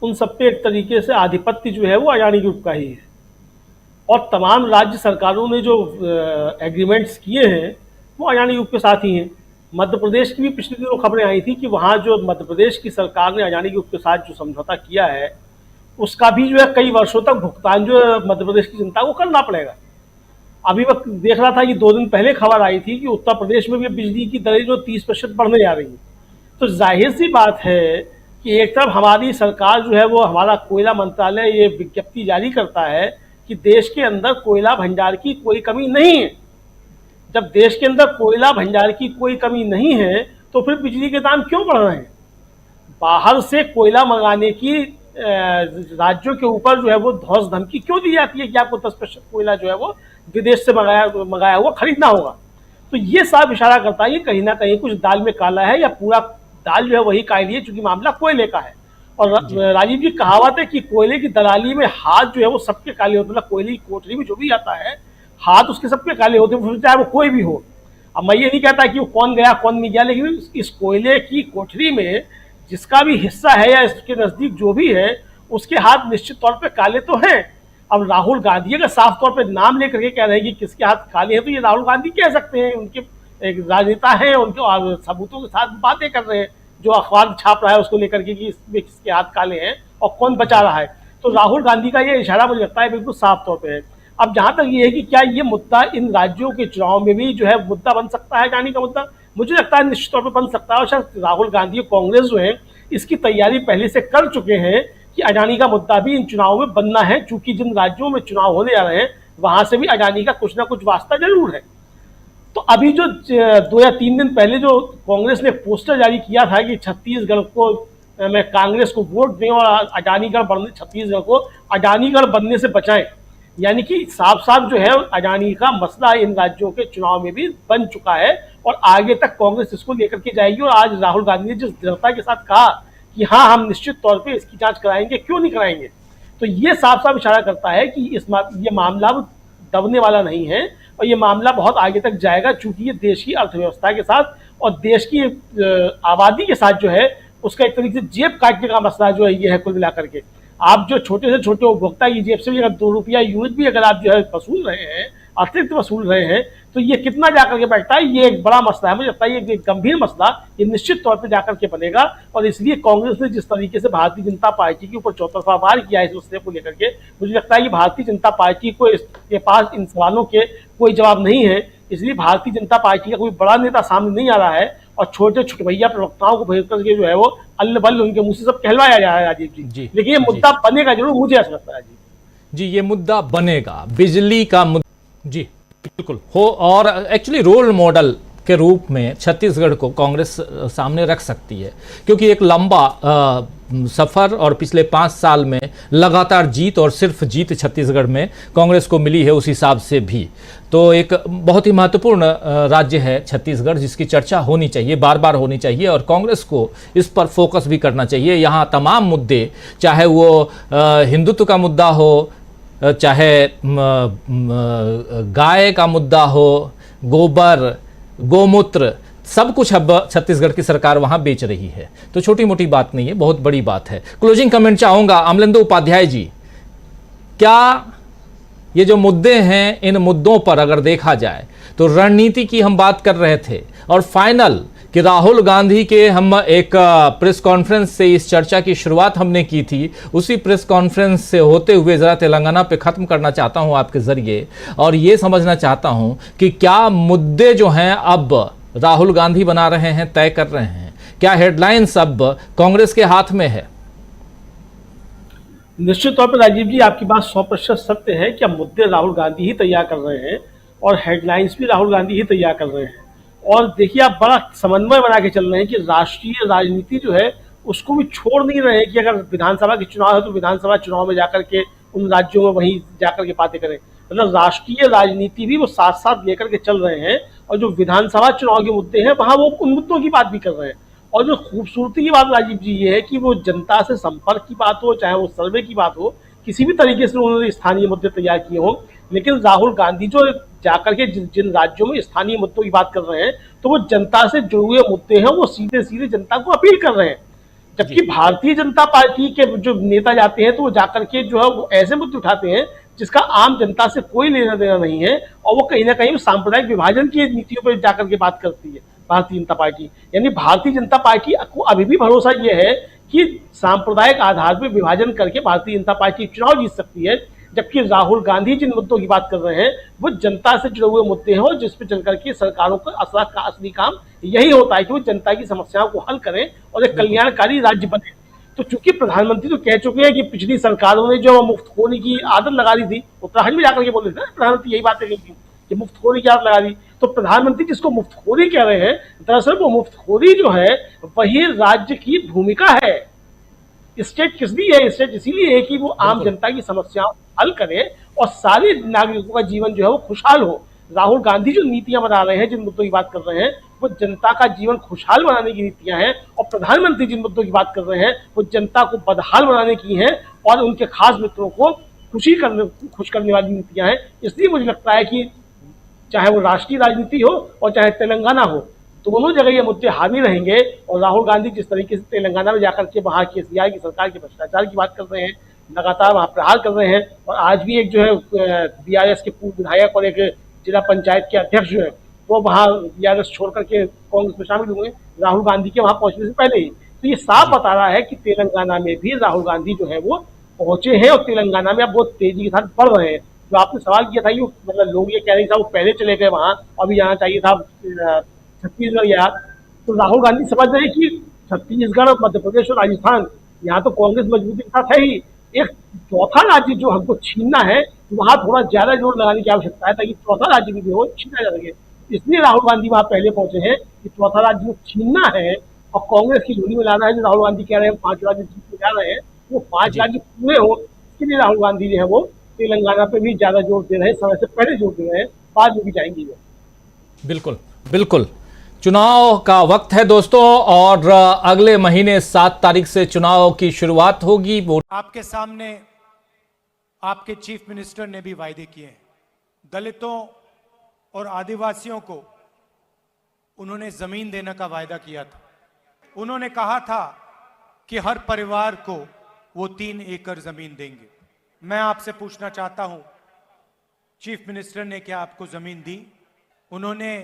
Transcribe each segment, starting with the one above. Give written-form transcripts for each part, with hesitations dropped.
उन सब पे एक तरीके से आधिपत्य जो है वो अडानी ग्रुप का ही है। और तमाम राज्य सरकारों ने जो एग्रीमेंट्स किए हैं वो अडानी ग्रुप के साथ ही हैं। मध्य प्रदेश की भी पिछले दिनों खबरें आई थी कि वहाँ जो मध्य प्रदेश की सरकार ने अडानी ग्रुप के साथ जो समझौता किया है उसका भी जो है कई वर्षों तक भुगतान जो है मध्य प्रदेश की जनता को करना पड़ेगा। अभी वक्त देख रहा था कि 2 दिन पहले खबर आई थी कि उत्तर प्रदेश में भी बिजली की दरें जो 30% बढ़ने जा रही हैं। तो जाहिर सी बात है कि एक तरफ हमारी सरकार जो है वो, हमारा कोयला मंत्रालय ये विज्ञप्ति जारी करता है कि देश के अंदर कोयला भंडार की कोई कमी नहीं है। जब देश के अंदर कोयला भंडार की कोई कमी नहीं है तो फिर बिजली के दाम क्यों बढ़ रहे हैं? बाहर से कोयला मंगाने की राज्यों के ऊपर जो है वो धौंस धमकी क्यों दी जाती है कि आपको 10% कोयला जो है वो विदेश से मंगाया हुआ खरीदना होगा? तो ये साफ इशारा करता है कि कहीं ना कहीं कुछ दाल में काला है, या पूरा दाल जो है वही काली है, चूंकि मामला कोयले का है। और राजीव जी, कहावत है कि कोयले की दलाली में हाथ जो है वो सबके काले होते हैं। मतलब कोयले की कोठरी में जो भी आता है हाथ उसके सबके काले होते हैं, चाहे वो कोई भी हो। अब मैं ये नहीं कहता कि वो कौन गया कौन नहीं गया, लेकिन इस कोयले की कोठरी में जिसका भी हिस्सा है या इसके नजदीक जो भी है उसके हाथ निश्चित तौर पे काले तो हैं। अब राहुल गांधी अगर साफ तौर पे नाम लेकर के कह रहे हैं कि किसके हाथ काले हैं, तो ये राहुल गांधी कह सकते हैं, उनके एक राजनेता हैं, उनके सबूतों के साथ बातें कर रहे हैं। जो अखबार छाप रहा है उसको लेकर के कि इसमें किसके हाथ काले हैं और कौन बचा रहा है, तो राहुल गांधी का ये इशारा मुझे लगता है बिल्कुल साफ तौर पर है। अब जहां तक ये है कि क्या ये मुद्दा इन राज्यों के चुनाव में भी जो है मुद्दा बन सकता है, अडानी का मुद्दा, मुझे लगता है निश्चित तौर पर बन सकता है। और शायद राहुल गांधी और कांग्रेस जो है इसकी तैयारी पहले से कर चुके हैं कि अडानी का मुद्दा भी इन चुनावों में बनना है, चूंकि जिन राज्यों में चुनाव होने जा रहे हैं वहां से भी अडानी का कुछ ना कुछ वास्ता जरूर है। तो अभी जो 2 या 3 दिन पहले जो कांग्रेस ने पोस्टर जारी किया था कि छत्तीसगढ़ को मैं कांग्रेस को वोट दें और अडानीगढ़ बनने, छत्तीसगढ़ को अडानीगढ़ बनने से बचाएं, यानी कि साफ साफ जो है अडानी का मसला इन राज्यों के चुनाव में भी बन चुका है और आगे तक कांग्रेस इसको लेकर के जाएगी। और आज राहुल गांधी ने जिस दृढ़ता के साथ कहा कि हाँ हम निश्चित तौर पे इसकी जांच कराएंगे, क्यों नहीं कराएंगे, तो ये साफ साफ इशारा करता है कि ये मामला दबने वाला नहीं है और ये मामला बहुत आगे तक जाएगा, चूंकि ये देश की अर्थव्यवस्था के साथ और देश की आबादी के साथ जो है उसका एक तरीके से जेब काटने का मसला जो है ये है। कुल मिलाकर के आप जो छोटे से छोटे उपभोक्ता की जेब से भी अगर 2 रुपया यूनिट भी अगर आप जो है वसूल रहे हैं, अतिरिक्त वसूल रहे हैं, तो ये कितना जाकर के बैठता है, ये एक बड़ा मसला है। मुझे लगता है ये एक गंभीर मसला ये निश्चित तौर पे जाकर के बनेगा। और इसलिए कांग्रेस ने जिस तरीके से भारतीय जनता पार्टी के ऊपर चौतरफा वार किया है इस मसले को लेकर के, मुझे लगता है कि भारतीय जनता पार्टी को इसके पास इन सवालों के कोई जवाब नहीं है। इसलिए भारतीय जनता पार्टी का कोई बड़ा नेता सामने नहीं आ रहा है और छोटे छुटभैया प्रवक्ताओं को भेज करके जो है वो अल्ल बल्ल उनके मुंह से सब कहलवाया जा रहा है राजीव जी। लेकिन ये मुद्दा बनेगा जरूर, मुझे ऐसा लगता है जी ये मुद्दा बनेगा, बिजली का मुद्दा जी बिल्कुल हो। और एक्चुअली रोल मॉडल के रूप में छत्तीसगढ़ को कांग्रेस सामने रख सकती है, क्योंकि एक लंबा सफ़र और पिछले 5 साल में लगातार जीत और सिर्फ जीत छत्तीसगढ़ में कांग्रेस को मिली है। उस हिसाब से भी तो एक बहुत ही महत्वपूर्ण राज्य है छत्तीसगढ़, जिसकी चर्चा होनी चाहिए, बार बार होनी चाहिए और कांग्रेस को इस पर फोकस भी करना चाहिए। यहाँ तमाम मुद्दे, चाहे वो हिंदुत्व का मुद्दा हो, चाहे गाय का मुद्दा हो, गोबर, गोमूत्र, सब कुछ अब छत्तीसगढ़ की सरकार वहां बेच रही है। तो छोटी मोटी बात नहीं है, बहुत बड़ी बात है। क्लोजिंग कमेंट चाहूंगा अमलेंदु उपाध्याय जी, क्या ये जो मुद्दे हैं, इन मुद्दों पर अगर देखा जाए तो रणनीति की हम बात कर रहे थे और फाइनल कि राहुल गांधी के हम एक प्रेस कॉन्फ्रेंस से इस चर्चा की शुरुआत हमने की थी, उसी प्रेस कॉन्फ्रेंस से होते हुए ज़रा तेलंगाना पे ख़त्म करना चाहता हूं आपके ज़रिए और ये समझना चाहता हूं कि क्या मुद्दे जो हैं अब राहुल गांधी बना रहे हैं, तय कर रहे हैं, क्या हेडलाइंस अब कांग्रेस के हाथ में है? निश्चित तौर पर राजीव जी आपकी बात 100% सत्य है कि अब मुद्दे राहुल गांधी ही तैयार कर रहे हैं और हेडलाइंस भी राहुल गांधी ही तैयार कर रहे हैं। और देखिए आप बड़ा समन्वय बना के चल रहे हैं कि राष्ट्रीय राजनीति जो है उसको भी छोड़ नहीं रहे हैं कि अगर विधानसभा के चुनाव है तो विधानसभा चुनाव में जाकर के उन राज्यों में वहीं जाकर के बातें करें। मतलब राष्ट्रीय राजनीति भी वो साथ साथ लेकर के चल रहे हैं और जो विधानसभा चुनाव के मुद्दे हैं वहां वो उन मुद्दों की बात भी कर रहे हैं। और जो खूबसूरती की बात राजीव जी ये है कि वो जनता से संपर्क की बात हो, चाहे वो सर्वे की बात हो, किसी भी तरीके से उन्होंने स्थानीय मुद्दे तैयार किए हों, लेकिन राहुल गांधी जो जाकर के जिन राज्यों में स्थानीय मुद्दों की बात कर रहे हैं तो वो जनता से जुड़े हुए मुद्दे हैं, वो सीधे सीधे जनता को अपील कर रहे हैं। जबकि भारतीय जनता पार्टी के जो नेता जाते हैं तो वो जाकर के जो है वो ऐसे मुद्दे उठाते हैं जिसका आम जनता से कोई लेना देना नहीं है, और वो कहीं ना कहीं सांप्रदायिक विभाजन की नीतियों पर जाकर के बात करती है भारतीय जनता पार्टी। यानी भारतीय जनता पार्टी को अभी भी भरोसा ये है कि सांप्रदायिक आधार पर विभाजन करके भारतीय जनता पार्टी चुनाव जीत सकती है, जबकि राहुल गांधी जिन मुद्दों की बात कर रहे हैं वो जनता से जुड़े हुए मुद्दे हैं, और जिस पे चल करके सरकारों का असली काम यही होता है कि वो जनता की समस्याओं को हल करें और एक कल्याणकारी राज्य बने। तो चूंकि प्रधानमंत्री तो कह चुके हैं कि पिछली सरकारों ने जो मुफ्तखोरी की आदत लगा दी थी, उत्तराखंड में जाकर के बोले थे ना प्रधानमंत्री यही बातें कही थी कि मुफ्तखोरी की आदत लगा दी। तो प्रधानमंत्री जिसको मुफ्तखोरी कह रहे हैं, दरअसल वो मुफ्तखोरी जो है वही राज्य की भूमिका है। स्टेट किस लिए है? स्टेट इसीलिए है कि वो आम जनता की समस्याओं को हल करे और सारे नागरिकों का जीवन जो है वो खुशहाल हो। राहुल गांधी जो नीतियां बना रहे हैं, जिन मुद्दों की बात कर रहे हैं, वो जनता का जीवन खुशहाल बनाने की नीतियां हैं, और प्रधानमंत्री जिन मुद्दों की बात कर रहे हैं वो जनता को बदहाल बनाने की हैं और उनके खास मित्रों को खुश करने वाली नीतियां हैं। इसलिए मुझे लगता है कि चाहे वो राष्ट्रीय राजनीति हो और चाहे तेलंगाना हो, दोनों जगह ये मुद्दे हावी रहेंगे। और राहुल गांधी जिस तरीके से तेलंगाना में जाकर के वहाँ केसीआर की सरकार के भ्रष्टाचार की बात कर रहे हैं, लगातार वहाँ प्रहार कर रहे हैं, और आज भी एक जो है बीआरएस के पूर्व विधायक और एक जिला पंचायत के अध्यक्ष जो है वो वहाँ बीआरएस छोड़ करके कांग्रेस में शामिल हुए राहुल गांधी के वहाँ पहुंचने से पहले ही। तो ये साफ बता रहा है कि तेलंगाना में भी राहुल गांधी जो है वो पहुंचे हैं, और तेलंगाना में अब बहुत तेजी के साथ बढ़ रहे हैं। जो आपने सवाल किया था, ये मतलब लोग ये कह रहे थे वो पहले चले गए वहाँ, अभी जाना चाहिए था छत्तीसगढ़ या, तो राहुल गांधी समझ रहे हैं कि छत्तीसगढ़, मध्य प्रदेश और राजस्थान, यहाँ तो कांग्रेस मजबूती के साथ है ही, एक चौथा राज्य जो हमको छीनना है, वहां थोड़ा ज्यादा जोर लगाने की आवश्यकता है ताकि चौथा राज्य भी जो हो छीना जा सके। इसलिए राहुल गांधी वहां पहले पहुंचे हैं कि चौथा राज्य जो छीनना है और कांग्रेस की झोली में लाना है। जो राहुल गांधी कह रहे हैं 5 राज्य जीत जा रहे हैं, वो 5 राज्य पूरे हो, इसके लिए राहुल गांधी जो है वो तेलंगाना पे भी ज्यादा जोर दे रहे हैं, समय से पहले जोर दे रहे हैं, बाद में भी जाएंगे। बिल्कुल बिल्कुल, चुनाव का वक्त है दोस्तों, और अगले महीने 7 तारीख से चुनाव की शुरुआत होगी। आपके सामने आपके चीफ मिनिस्टर ने भी वायदे किए हैं। दलितों और आदिवासियों को उन्होंने जमीन देने का वायदा किया था। उन्होंने कहा था कि हर परिवार को वो 3 एकड़ जमीन देंगे। मैं आपसे पूछना चाहता हूं, चीफ मिनिस्टर ने क्या आपको जमीन दी? उन्होंने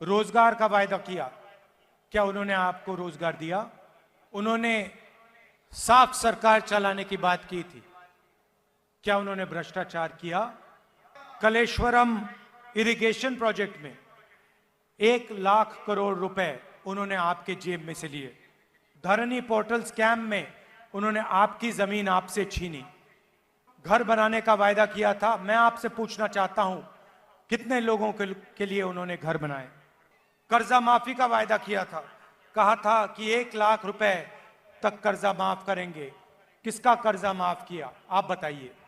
रोजगार का वायदा किया, क्या उन्होंने आपको रोजगार दिया? उन्होंने साफ सरकार चलाने की बात की थी, क्या उन्होंने भ्रष्टाचार किया? कलेश्वरम इरिगेशन प्रोजेक्ट में 1 लाख करोड़ रुपए उन्होंने आपके जेब में से लिए। धरनी पोर्टल स्कैम में उन्होंने आपकी जमीन आपसे छीनी। घर बनाने का वायदा किया था। मैं आपसे पूछना चाहता हूं, कितने लोगों के लिए उन्होंने घर बनाए? कर्जा माफी का वायदा किया था, कहा था कि 1 लाख रुपए तक कर्जा माफ करेंगे। किसका कर्जा माफ किया? आप बताइए।